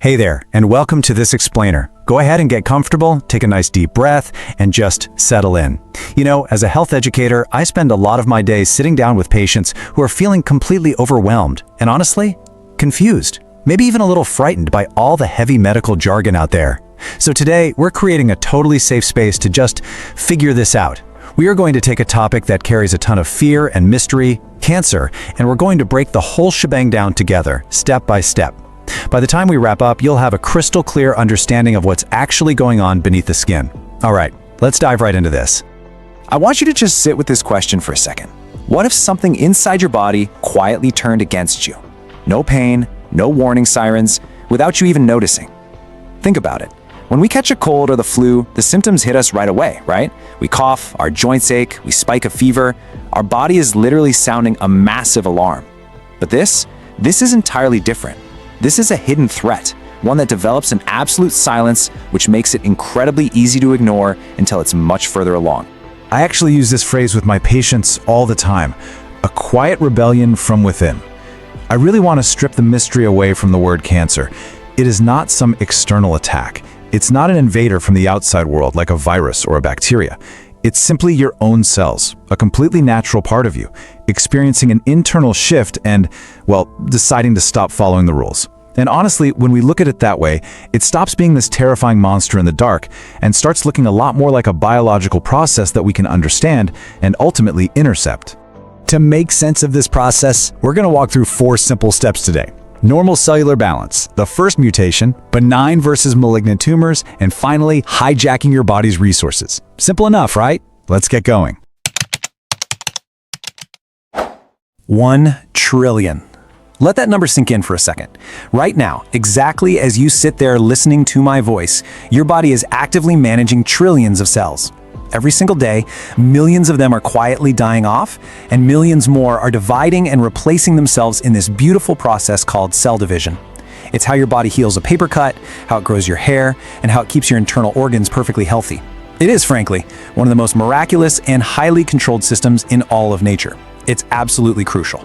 Hey there, and welcome to this explainer. Go ahead and get comfortable, take a nice deep breath, and just settle in. You know, as a health educator, I spend a lot of my days sitting down with patients who are feeling completely overwhelmed, and honestly, confused, maybe even a little frightened by all the heavy medical jargon out there. So today, we're creating a totally safe space to just figure this out. We are going to take a topic that carries a ton of fear and mystery, cancer, and we're going to break the whole shebang down together, step by step. By the time we wrap up, you'll have a crystal clear understanding of what's actually going on beneath the skin. All right, let's dive right into this. I want you to just sit with this question for a second. What if something inside your body quietly turned against you? No pain, no warning sirens, without you even noticing. Think about it. When we catch a cold or the flu, the symptoms hit us right away, right? We cough, our joints ache, we spike a fever. Our body is literally sounding a massive alarm. But this is entirely different. This is a hidden threat, one that develops in absolute silence, which makes it incredibly easy to ignore until it's much further along. I actually use this phrase with my patients all the time, a quiet rebellion from within. I really want to strip the mystery away from the word cancer. It is not some external attack. It's not an invader from the outside world like a virus or a bacteria. It's simply your own cells, a completely natural part of you, experiencing an internal shift and, well, deciding to stop following the rules. And honestly, when we look at it that way, it stops being this terrifying monster in the dark and starts looking a lot more like a biological process that we can understand and ultimately intercept. To make sense of this process, we're going to walk through 4 simple steps today. Normal cellular balance, the first mutation, benign versus malignant tumors, and finally, hijacking your body's resources. Simple enough, right? Let's get going. 1 trillion. Let that number sink in for a second. Right now, exactly as you sit there listening to my voice, your body is actively managing trillions of cells. Every single day, millions of them are quietly dying off, and millions more are dividing and replacing themselves in this beautiful process called cell division. It's how your body heals a paper cut, how it grows your hair, and how it keeps your internal organs perfectly healthy. It is, frankly, one of the most miraculous and highly controlled systems in all of nature. It's absolutely crucial.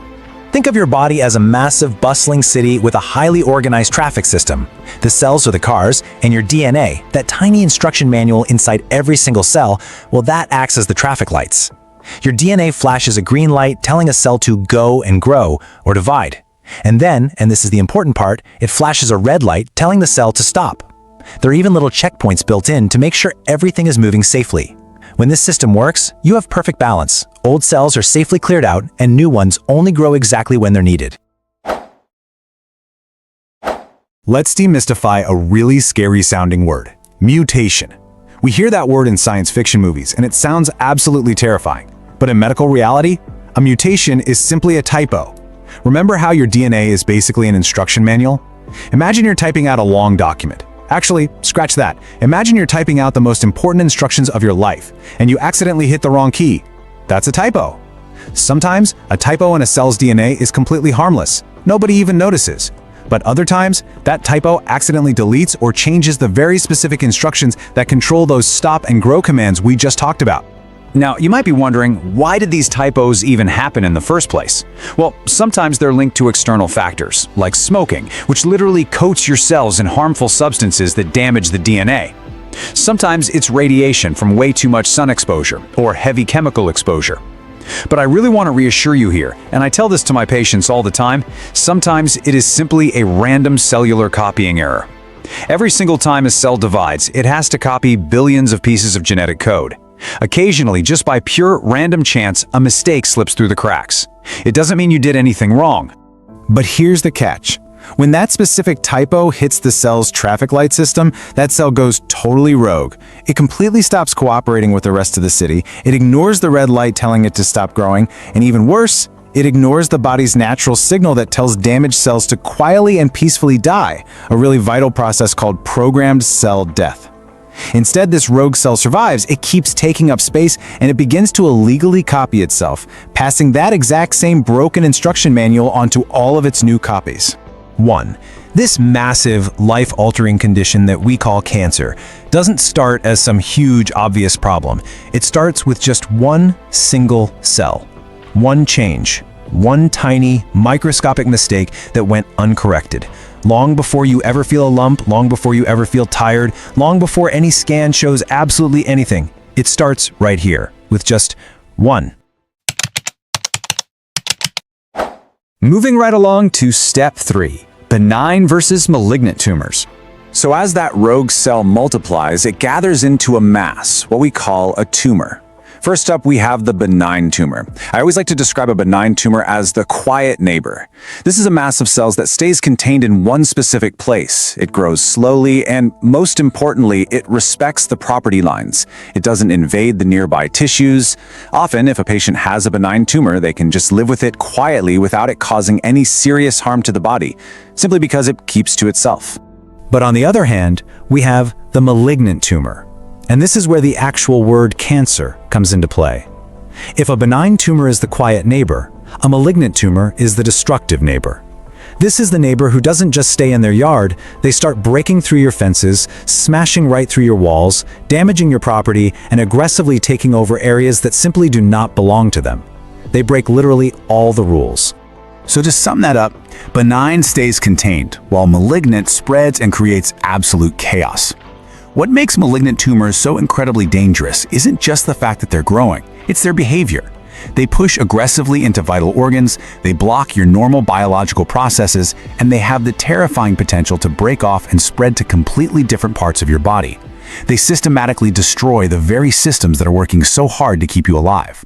Think of your body as a massive, bustling city with a highly organized traffic system. The cells are the cars, and your DNA, that tiny instruction manual inside every single cell, well, that acts as the traffic lights. Your DNA flashes a green light telling a cell to go and grow or divide. And then, and this is the important part, it flashes a red light telling the cell to stop. There are even little checkpoints built in to make sure everything is moving safely. When this system works, you have perfect balance. Old cells are safely cleared out, and new ones only grow exactly when they're needed. Let's demystify a really scary sounding word, mutation. We hear that word in science fiction movies, and it sounds absolutely terrifying. But in medical reality, a mutation is simply a typo. Remember how your DNA is basically an instruction manual? Imagine you're typing out a long document. Actually, scratch that. Imagine you're typing out the most important instructions of your life, and you accidentally hit the wrong key. That's a typo. Sometimes, a typo in a cell's DNA is completely harmless. Nobody even notices. But other times, that typo accidentally deletes or changes the very specific instructions that control those stop and grow commands we just talked about. Now, you might be wondering, why did these typos even happen in the first place? Well, sometimes they're linked to external factors, like smoking, which literally coats your cells in harmful substances that damage the DNA. Sometimes it's radiation from way too much sun exposure or heavy chemical exposure. But I really want to reassure you here, and I tell this to my patients all the time, sometimes it is simply a random cellular copying error. Every single time a cell divides, it has to copy billions of pieces of genetic code. Occasionally, just by pure random chance, a mistake slips through the cracks. It doesn't mean you did anything wrong. But here's the catch. When that specific typo hits the cell's traffic light system, that cell goes totally rogue. It completely stops cooperating with the rest of the city. It ignores the red light telling it to stop growing, and even worse, it ignores the body's natural signal that tells damaged cells to quietly and peacefully die, a really vital process called programmed cell death. Instead, this rogue cell survives, it keeps taking up space, and it begins to illegally copy itself, passing that exact same broken instruction manual onto all of its new copies. 1. This massive, life-altering condition that we call cancer doesn't start as some huge, obvious problem. It starts with just one single cell. One change. One tiny, microscopic mistake that went uncorrected. Long before you ever feel a lump, long before you ever feel tired, long before any scan shows absolutely anything. It starts right here, with just one. Moving right along to step 3, benign versus malignant tumors. So as that rogue cell multiplies, it gathers into a mass, what we call a tumor. First up, we have the benign tumor. I always like to describe a benign tumor as the quiet neighbor. This is a mass of cells that stays contained in one specific place. It grows slowly, and most importantly, it respects the property lines. It doesn't invade the nearby tissues. Often, if a patient has a benign tumor, they can just live with it quietly without it causing any serious harm to the body, simply because it keeps to itself. But on the other hand, we have the malignant tumor. And this is where the actual word cancer comes into play. If a benign tumor is the quiet neighbor, a malignant tumor is the destructive neighbor. This is the neighbor who doesn't just stay in their yard, they start breaking through your fences, smashing right through your walls, damaging your property, and aggressively taking over areas that simply do not belong to them. They break literally all the rules. So to sum that up, benign stays contained, while malignant spreads and creates absolute chaos. What makes malignant tumors so incredibly dangerous isn't just the fact that they're growing, it's their behavior. They push aggressively into vital organs, they block your normal biological processes, and they have the terrifying potential to break off and spread to completely different parts of your body. They systematically destroy the very systems that are working so hard to keep you alive.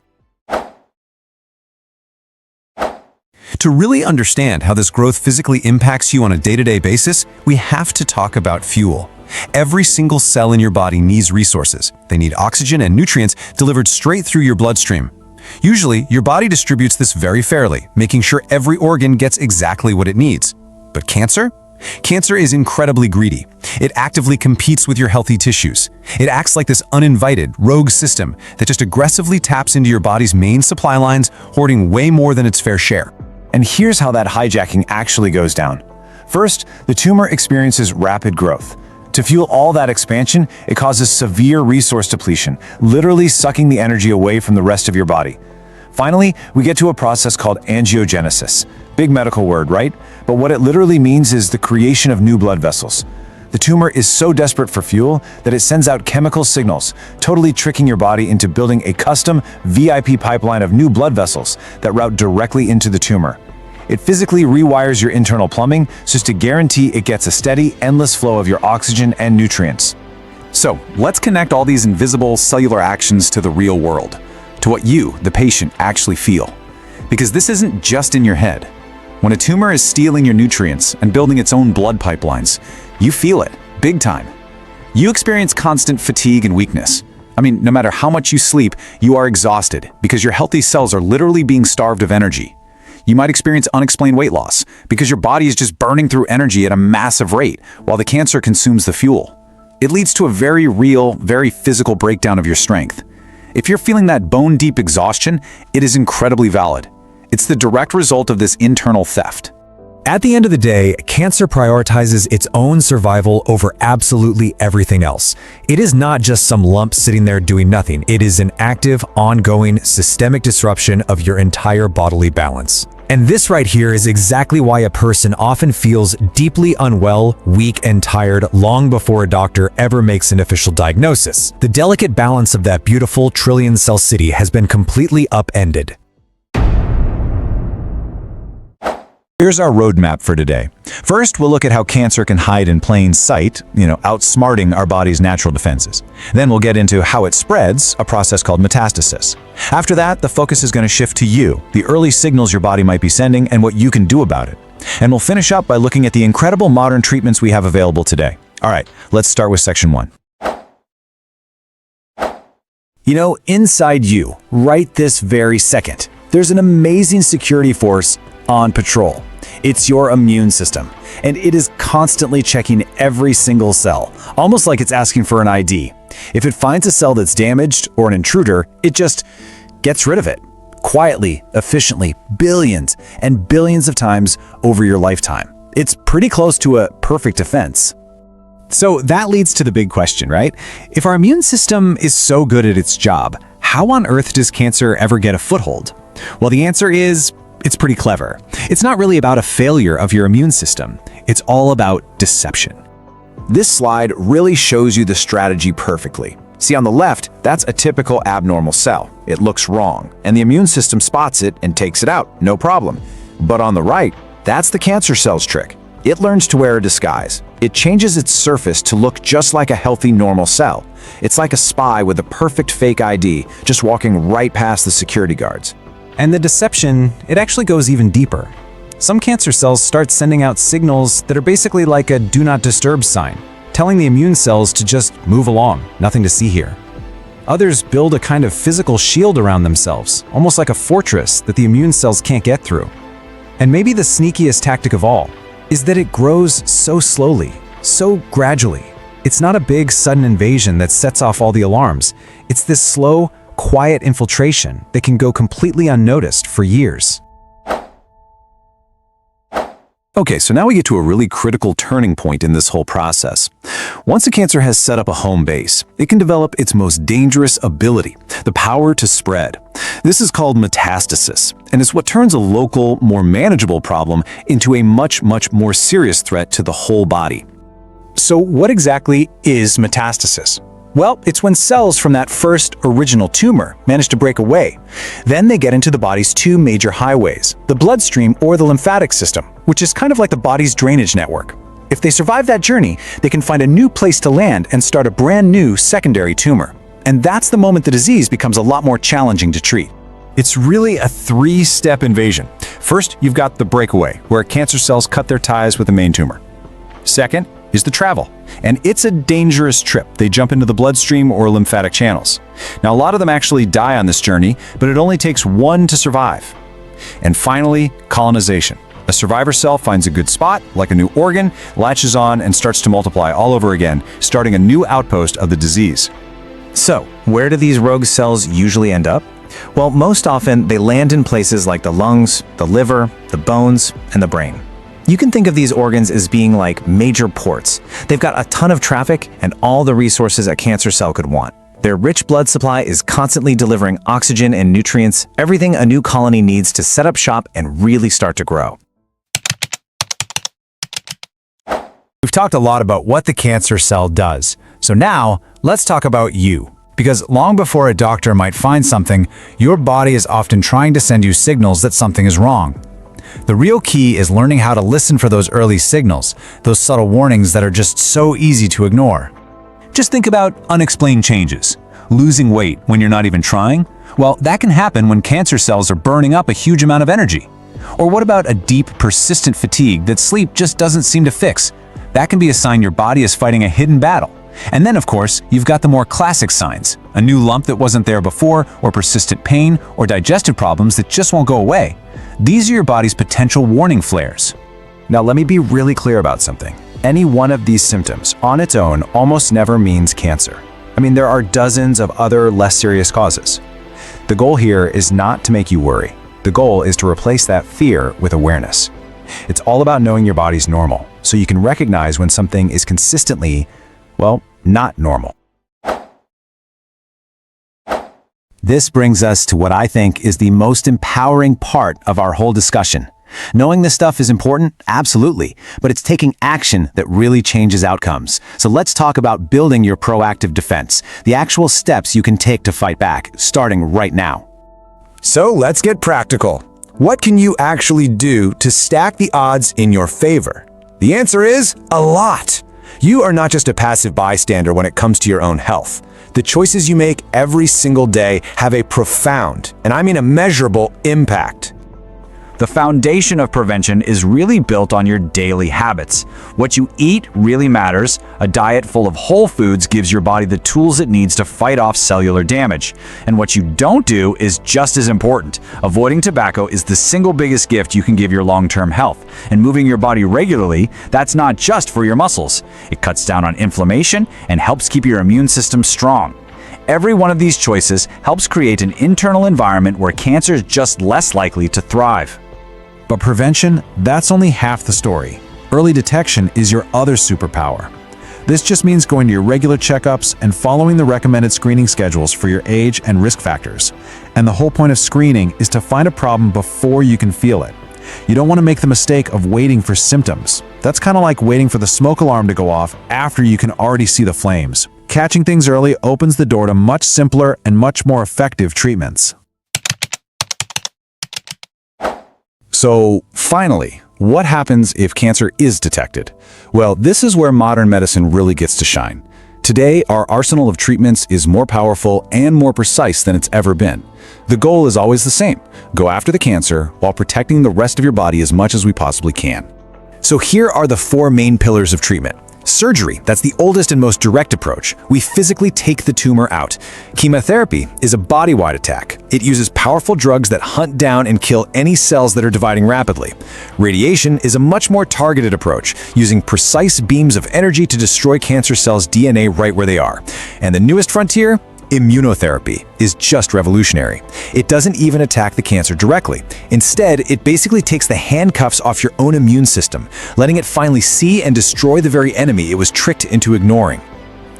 To really understand how this growth physically impacts you on a day-to-day basis, we have to talk about fuel. Every single cell in your body needs resources. They need oxygen and nutrients delivered straight through your bloodstream. Usually, your body distributes this very fairly, making sure every organ gets exactly what it needs. But cancer? Cancer is incredibly greedy. It actively competes with your healthy tissues. It acts like this uninvited, rogue system that just aggressively taps into your body's main supply lines, hoarding way more than its fair share. And here's how that hijacking actually goes down. First, the tumor experiences rapid growth. To fuel all that expansion, it causes severe resource depletion, literally sucking the energy away from the rest of your body. Finally, we get to a process called angiogenesis. Big medical word, right? But what it literally means is the creation of new blood vessels. The tumor is so desperate for fuel that it sends out chemical signals, totally tricking your body into building a custom VIP pipeline of new blood vessels that route directly into the tumor. It physically rewires your internal plumbing so as to guarantee it gets a steady, endless flow of your oxygen and nutrients. So, let's connect all these invisible cellular actions to the real world, to what you, the patient, actually feel. Because this isn't just in your head. When a tumor is stealing your nutrients and building its own blood pipelines, you feel it, big time. You experience constant fatigue and weakness. I mean, no matter how much you sleep, you are exhausted because your healthy cells are literally being starved of energy. You might experience unexplained weight loss because your body is just burning through energy at a massive rate while the cancer consumes the fuel. It leads to a very real, very physical breakdown of your strength. If you're feeling that bone-deep exhaustion, it is incredibly valid. It's the direct result of this internal theft. At the end of the day, cancer prioritizes its own survival over absolutely everything else. It is not just some lump sitting there doing nothing. It is an active, ongoing, systemic disruption of your entire bodily balance. And this right here is exactly why a person often feels deeply unwell, weak, and tired long before a doctor ever makes an official diagnosis. The delicate balance of that beautiful trillion-cell city has been completely upended. Here's our roadmap for today. First, we'll look at how cancer can hide in plain sight, outsmarting our body's natural defenses. Then we'll get into how it spreads, a process called metastasis. After that, the focus is going to shift to you, the early signals your body might be sending and what you can do about it. And we'll finish up by looking at the incredible modern treatments we have available today. All right, let's start with section 1. Inside you, right this very second, there's an amazing security force on patrol. It's your immune system, and it is constantly checking every single cell, almost like it's asking for an ID. If it finds a cell that's damaged or an intruder, it just gets rid of it. Quietly, efficiently, billions and billions of times over your lifetime. It's pretty close to a perfect defense. So that leads to the big question, right? If our immune system is so good at its job, how on earth does cancer ever get a foothold? Well, the answer is, it's pretty clever. It's not really about a failure of your immune system. It's all about deception. This slide really shows you the strategy perfectly. See, on the left, that's a typical abnormal cell. It looks wrong, and the immune system spots it and takes it out, no problem. But on the right, that's the cancer cell's trick. It learns to wear a disguise. It changes its surface to look just like a healthy, normal cell. It's like a spy with a perfect fake ID, just walking right past the security guards. And the deception, it actually goes even deeper. Some cancer cells start sending out signals that are basically like a do not disturb sign, telling the immune cells to just move along, nothing to see here. Others build a kind of physical shield around themselves, almost like a fortress that the immune cells can't get through. And maybe the sneakiest tactic of all is that it grows so slowly, so gradually. It's not a big, sudden invasion that sets off all the alarms. It's this slow, quiet infiltration that can go completely unnoticed for years. Okay, so now we get to a really critical turning point in this whole process. Once a cancer has set up a home base, it can develop its most dangerous ability, the power to spread. This is called metastasis, and it's what turns a local, more manageable problem into a much more serious threat to the whole body. So what exactly is metastasis? Well, it's when cells from that first original tumor manage to break away. Then they get into the body's two major highways, the bloodstream or the lymphatic system, which is kind of like the body's drainage network. If they survive that journey, they can find a new place to land and start a brand new secondary tumor. And that's the moment the disease becomes a lot more challenging to treat. It's really a three-step invasion. First, you've got the breakaway, where cancer cells cut their ties with the main tumor. Second is the travel, and it's a dangerous trip. They jump into the bloodstream or lymphatic channels. Now, a lot of them actually die on this journey, but it only takes one to survive. And finally, colonization. A survivor cell finds a good spot, like a new organ, latches on, and starts to multiply all over again, starting a new outpost of the disease. So, where do these rogue cells usually end up? Well, most often they land in places like the lungs, the liver, the bones, and the brain. You can think of these organs as being like major ports. They've got a ton of traffic and all the resources a cancer cell could want. Their rich blood supply is constantly delivering oxygen and nutrients, everything a new colony needs to set up shop and really start to grow. We've talked a lot about what the cancer cell does. So now, let's talk about you. Because long before a doctor might find something, your body is often trying to send you signals that something is wrong. The real key is learning how to listen for those early signals, those subtle warnings that are just so easy to ignore. Just think about unexplained changes. Losing weight when you're not even trying? Well, that can happen when cancer cells are burning up a huge amount of energy. Or what about a deep, persistent fatigue that sleep just doesn't seem to fix? That can be a sign your body is fighting a hidden battle. And then, of course, you've got the more classic signs, a new lump that wasn't there before, or persistent pain, or digestive problems that just won't go away. These are your body's potential warning flares. Now, let me be really clear about something. Any one of these symptoms on its own almost never means cancer. I mean, there are dozens of other less serious causes. The goal here is not to make you worry. The goal is to replace that fear with awareness. It's all about knowing your body's normal, so you can recognize when something is consistently, well, not normal. This brings us to what I think is the most empowering part of our whole discussion. Knowing this stuff is important, absolutely, but it's taking action that really changes outcomes. So let's talk about building your proactive defense, the actual steps you can take to fight back, starting right now. So let's get practical. What can you actually do to stack the odds in your favor? The answer is a lot. You are not just a passive bystander when it comes to your own health. The choices you make every single day have a profound, and I mean a measurable, impact. The foundation of prevention is really built on your daily habits. What you eat really matters. A diet full of whole foods gives your body the tools it needs to fight off cellular damage. And what you don't do is just as important. Avoiding tobacco is the single biggest gift you can give your long-term health. And moving your body regularly, that's not just for your muscles. It cuts down on inflammation and helps keep your immune system strong. Every one of these choices helps create an internal environment where cancer is just less likely to thrive. But prevention, that's only half the story. Early detection is your other superpower. This just means going to your regular checkups and following the recommended screening schedules for your age and risk factors. And the whole point of screening is to find a problem before you can feel it. You don't want to make the mistake of waiting for symptoms. That's kind of like waiting for the smoke alarm to go off after you can already see the flames. Catching things early opens the door to much simpler and much more effective treatments. So, finally, what happens if cancer is detected? Well, this is where modern medicine really gets to shine. Today, our arsenal of treatments is more powerful and more precise than it's ever been. The goal is always the same: go after the cancer while protecting the rest of your body as much as we possibly can. So here are the 4 main pillars of treatment. Surgery, that's the oldest and most direct approach. We physically take the tumor out. Chemotherapy is a body-wide attack. It uses powerful drugs that hunt down and kill any cells that are dividing rapidly. Radiation is a much more targeted approach, using precise beams of energy to destroy cancer cells' DNA right where they are. And the newest frontier? Immunotherapy is just revolutionary. It doesn't even attack the cancer directly. Instead, it basically takes the handcuffs off your own immune system, letting it finally see and destroy the very enemy it was tricked into ignoring.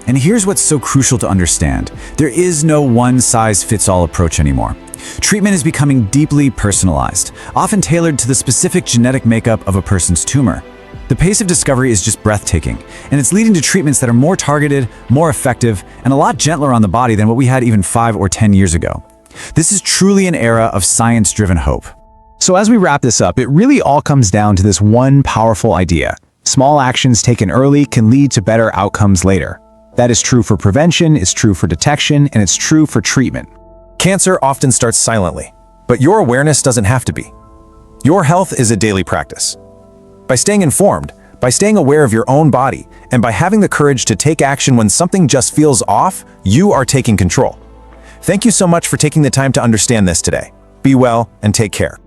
And here's what's so crucial to understand. There is no one-size-fits-all approach anymore. Treatment is becoming deeply personalized, often tailored to the specific genetic makeup of a person's tumor. The pace of discovery is just breathtaking, and it's leading to treatments that are more targeted, more effective, and a lot gentler on the body than what we had even 5 or 10 years ago. This is truly an era of science-driven hope. So as we wrap this up, it really all comes down to this one powerful idea. Small actions taken early can lead to better outcomes later. That is true for prevention, it's true for detection, and it's true for treatment. Cancer often starts silently, but your awareness doesn't have to be. Your health is a daily practice. By staying informed, by staying aware of your own body, and by having the courage to take action when something just feels off, you are taking control. Thank you so much for taking the time to understand this today. Be well and take care.